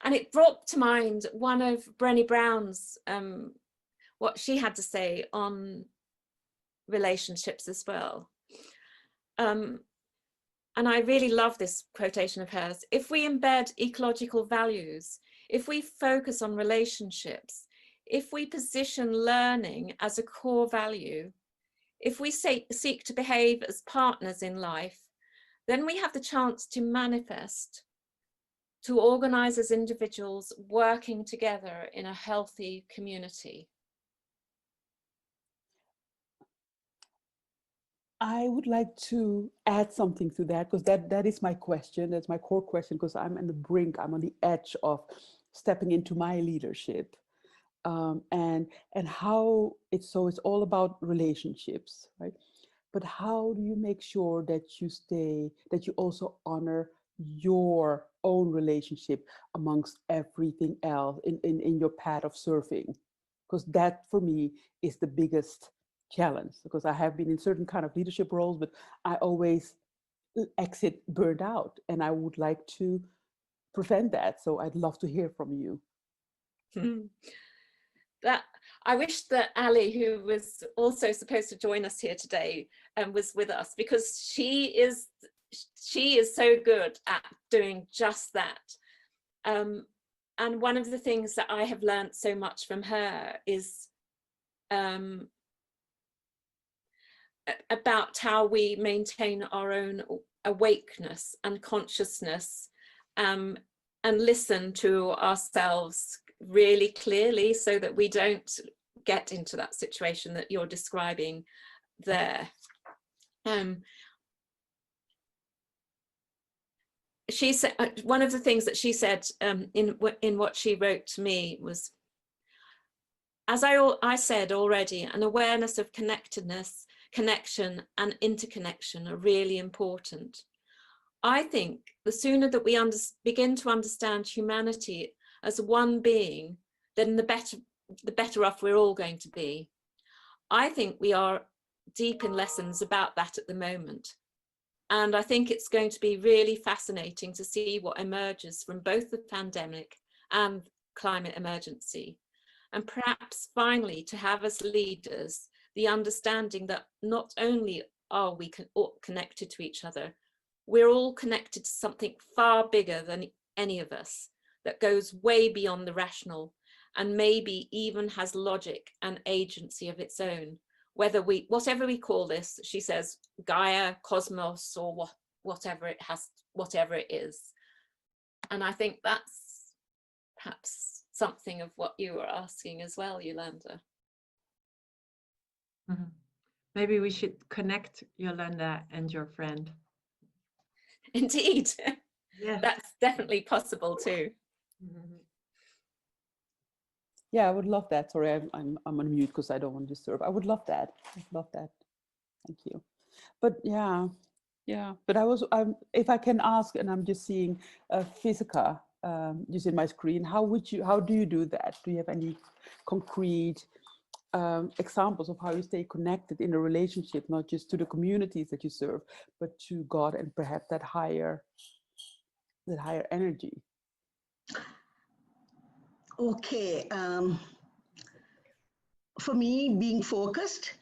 And it brought to mind one of Brené Brown's, what she had to say on relationships as well. And I really love this quotation of hers. If we embed ecological values, if we focus on relationships, if we position learning as a core value, if we seek to behave as partners in life, then we have the chance to manifest, to organize as individuals working together in a healthy community. I would like to add something to that, because that is my question. That's my core question, because I'm on the brink, I'm on the edge of stepping into my leadership. And how it's all about relationships, right? But how do you make sure that you also honor your own relationship amongst everything else in your path of serving? Because that for me is the biggest challenge, because I have been in certain kind of leadership roles, but I always exit burned out, and I would like to prevent that. So I'd love to hear from you. That I wish that Ali, who was also supposed to join us here today, was with us, because she is so good at doing just that. And one of the things that I have learned so much from her is about how we maintain our own awakeness and consciousness, and listen to ourselves really clearly, so that we don't get into that situation that you're describing there. She said, one of the things that she said in what she wrote to me was, as I said already, an awareness of connectedness, connection and interconnection are really important. I think the sooner that we begin to understand humanity as one being, then the better off we're all going to be. I think we are deep in lessons about that at the moment. And I think it's going to be really fascinating to see what emerges from both the pandemic and climate emergency. And perhaps finally to have as leaders the understanding that not only are we connected to each other, we're all connected to something far bigger than any of us, that goes way beyond the rational, and maybe even has logic and agency of its own. Whatever we call this, she says, Gaia, cosmos, or whatever it is. And I think that's perhaps something of what you were asking as well, Yolanda. Mm-hmm. Maybe we should connect Yolanda and your friend. Indeed. Yeah. That's definitely possible too. Mm-hmm. Yeah, I would love that. Sorry, I'm on mute because I don't want to disturb. I would love that. I'd love that. Thank you. But yeah. But if I can ask, and I'm just seeing Physica just in my screen. How do you do that? Do you have any concrete examples of how you stay connected in a relationship, not just to the communities that you serve, but to God and perhaps that higher energy? Okay. For me, being focused,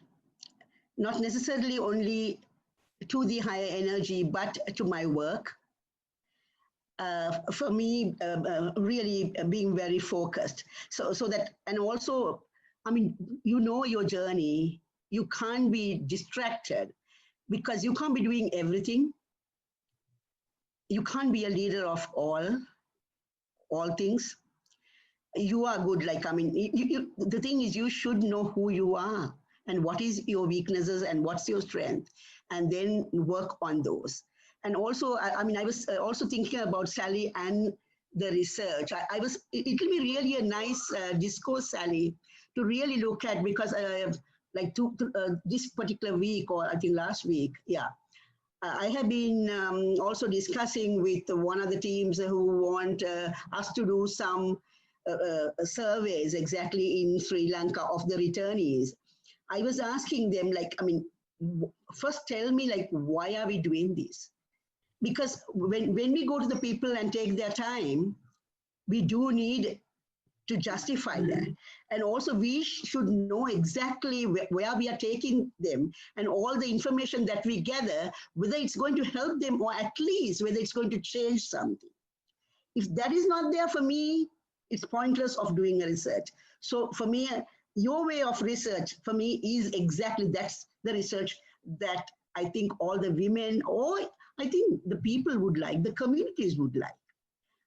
not necessarily only to the higher energy, but to my work. For me, really being very focused. So that, and also, I mean, you know your journey, you can't be distracted because you can't be doing everything. You can't be a leader of all things. You are good, like, I mean, the thing is, you should know who you are and what is your weaknesses and what's your strength, and then work on those. And also, I mean, I was also thinking about Sally and the research. It will be really a nice discourse, Sally, to really look at, because like this particular week, or I think last week, yeah, I have been also discussing with one of the teams who want us to do some surveys exactly in Sri Lanka of the returnees. I was asking them, like, I mean, first tell me, like, why are we doing this? Because when we go to the people and take their time, we do need to justify that. And also we should know exactly where we are taking them, and all the information that we gather, whether it's going to help them, or at least whether it's going to change something. If that is not there, for me, it's pointless of doing a research. So for me, your way of research for me is exactly that's the research that I think all the women, or I think the people would like, the communities would like.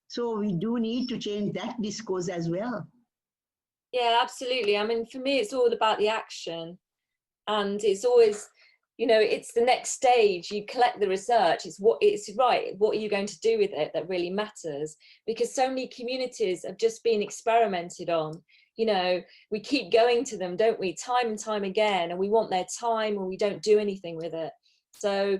So we do need to change that discourse as well. Yeah, absolutely. I mean, for me, it's all about the action, and it's always, you know, it's the next stage. You collect the research. It's what are you going to do with it that really matters? Because so many communities have just been experimented on. You know, we keep going to them, don't we, time and time again, and we want their time, and we don't do anything with it. So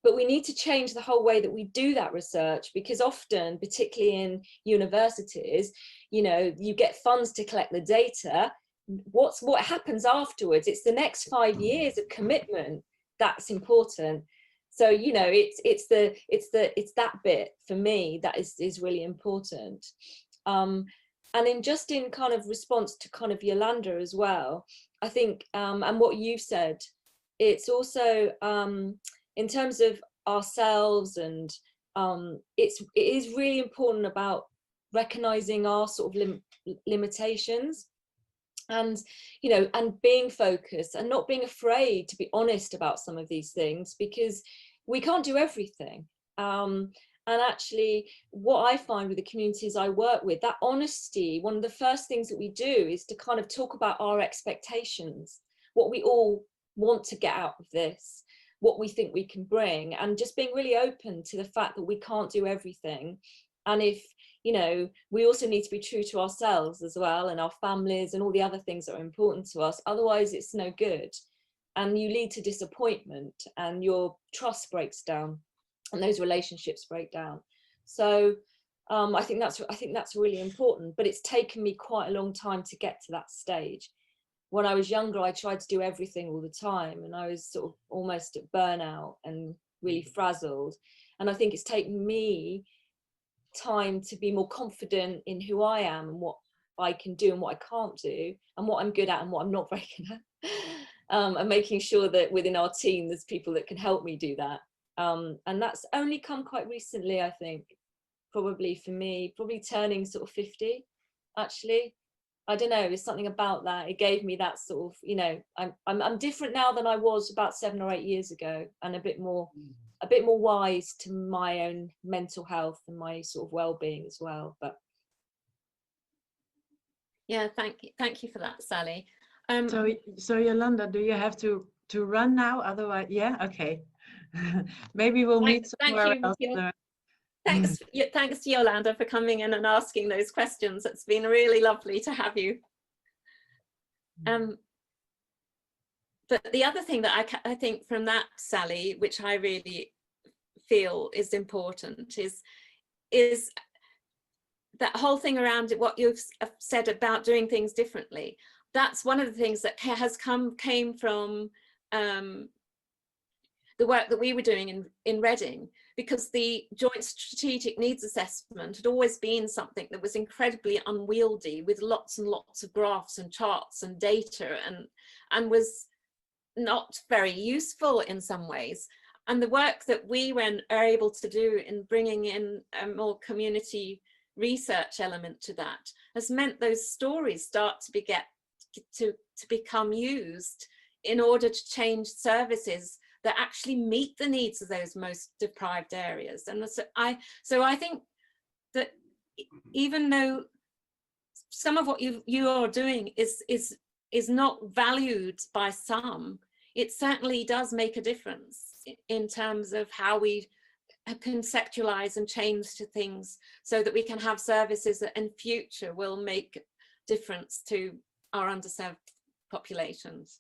but we need to change the whole way that we do that research, because often, particularly in universities, you know, you get funds to collect the data. What happens afterwards? It's the next 5 years of commitment that's important. So, you know, it's that bit for me that is really important. And in kind of response to kind of Yolanda as well, I think, and what you've said, it's also in terms of ourselves, and it is really important about recognizing our sort of limitations, and, you know, and being focused and not being afraid to be honest about some of these things, because we can't do everything. And actually, what I find with the communities I work with, that honesty, one of the first things that we do is to kind of talk about our expectations, what we all want to get out of this, what we think we can bring, and just being really open to the fact that we can't do everything. And if, you know, we also need to be true to ourselves as well, and our families and all the other things that are important to us. Otherwise it's no good, and you lead to disappointment, and your trust breaks down, and those relationships break down. So I think that's really important, but it's taken me quite a long time to get to that stage. When I was younger, I tried to do everything all the time, and I was sort of almost at burnout and really frazzled. And I think it's taken me time to be more confident in who I am and what I can do and what I can't do, and what I'm good at and what I'm not very good at. And making sure that within our team, there's people that can help me do that. And that's only come quite recently, I think, probably for me, probably turning sort of 50, actually. I don't know, there's something about that. It gave me that sort of, you know, I'm different now than I was about 7 or 8 years ago, and a bit more wise to my own mental health and my sort of well-being as well. But yeah, thank you for that, Sally. So Yolanda, do you have to run now? Otherwise, yeah, okay. Maybe we'll meet somewhere else. Thanks, Yolanda, for coming in and asking those questions. It's been really lovely to have you. But the other thing that I think from that, Sally, which I really feel is important, is that whole thing around what you've said about doing things differently. That's one of the things that came from the work that we were doing in Reading, because the joint strategic needs assessment had always been something that was incredibly unwieldy, with lots and lots of graphs and charts and data, and was not very useful in some ways. And the work that we are able to do in bringing in a more community research element to that has meant those stories start to become used in order to change services that actually meet the needs of those most deprived areas. And so I think that even though some of what you are doing is not valued by some, it certainly does make a difference in terms of how we conceptualize and change to things, so that we can have services that in future will make difference to our underserved populations.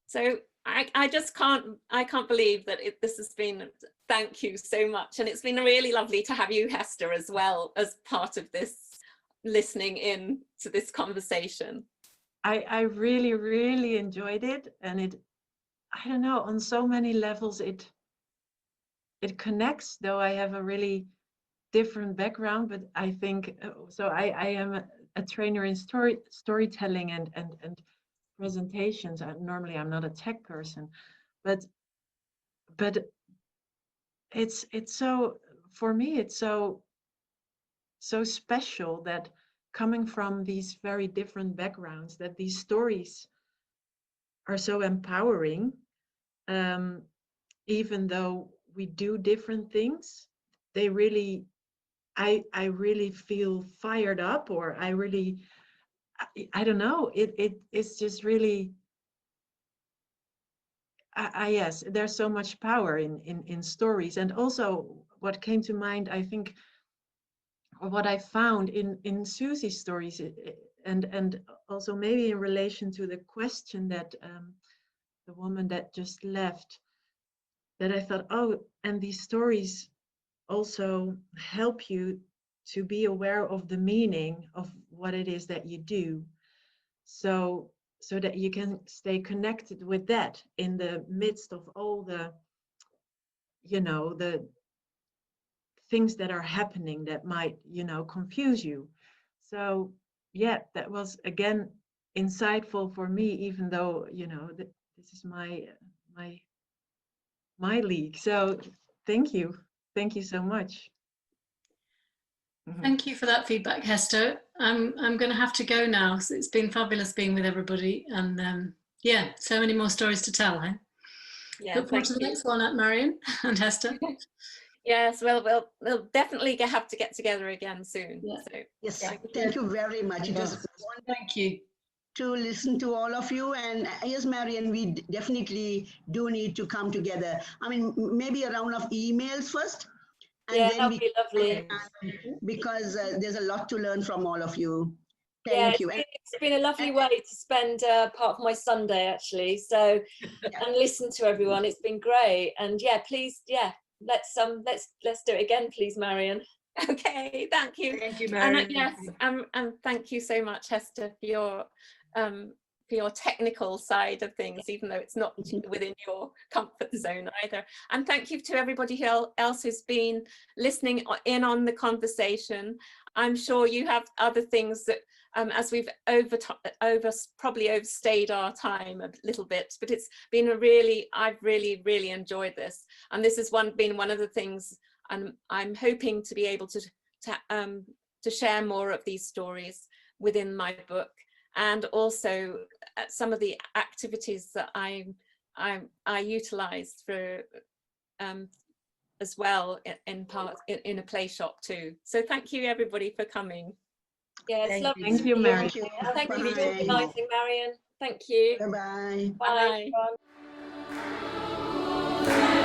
So I just can't believe that this has been, thank you so much. And it's been really lovely to have you, Hester, as well, as part of this, listening in to this conversation. I really, really enjoyed it. And I don't know, on so many levels, it connects, though I have a really different background, but I think, so I am a trainer in storytelling and presentations. Normally I'm not a tech person, but it's so, for me, it's so special that coming from these very different backgrounds, that these stories are so empowering, even though we do different things. They really, I really feel fired up, or I don't know, it's just really, yes, there's so much power in stories. And also what came to mind, I think, or what I found in Susie's stories, and also maybe in relation to the question that the woman that just left, that I thought, oh, and these stories also help you to be aware of the meaning of what it is that you do, so that you can stay connected with that in the midst of all the, you know, the things that are happening that might, you know, confuse you. So yeah, that was again insightful for me, even though, you know, this is my league. So thank you so much. Thank you for that feedback, Hester. I'm going to have to go now. So it's been fabulous being with everybody, and yeah, so many more stories to tell. Huh? Yeah, Look forward to the next one, at Marion and Hester. Yes, well, we'll definitely have to get together again soon. Yeah. So Yes, yeah. thank you very much. It was Thank you. to listen to all of you, and yes, Marion, we definitely do need to come together. I mean, maybe a round of emails first, and yeah, then that'd be lovely. because there's a lot to learn from all of you. Yeah, Thank you. it's been a lovely way to spend part of my Sunday, actually. So, and listen to everyone. It's been great. And yeah, please, yeah, let's do it again, please, Marion. Okay, thank you. Thank you, Marion. And yes, and thank you so much, Hester, for your technical side of things, even though it's not within your comfort zone either. And thank you to everybody else who's been listening in on the conversation. I'm sure you have other things that, as we've probably overstayed our time a little bit, but it's been I've really enjoyed this. And this has been one of the things, and I'm hoping to be able to share more of these stories within my book, and also some of the activities that I utilised for as well in a play shop too. So thank you everybody for coming. Yeah, it's lovely. Thank you, Marion. Thank you for organising, Marion. Thank you. Bye-bye. Bye. Bye.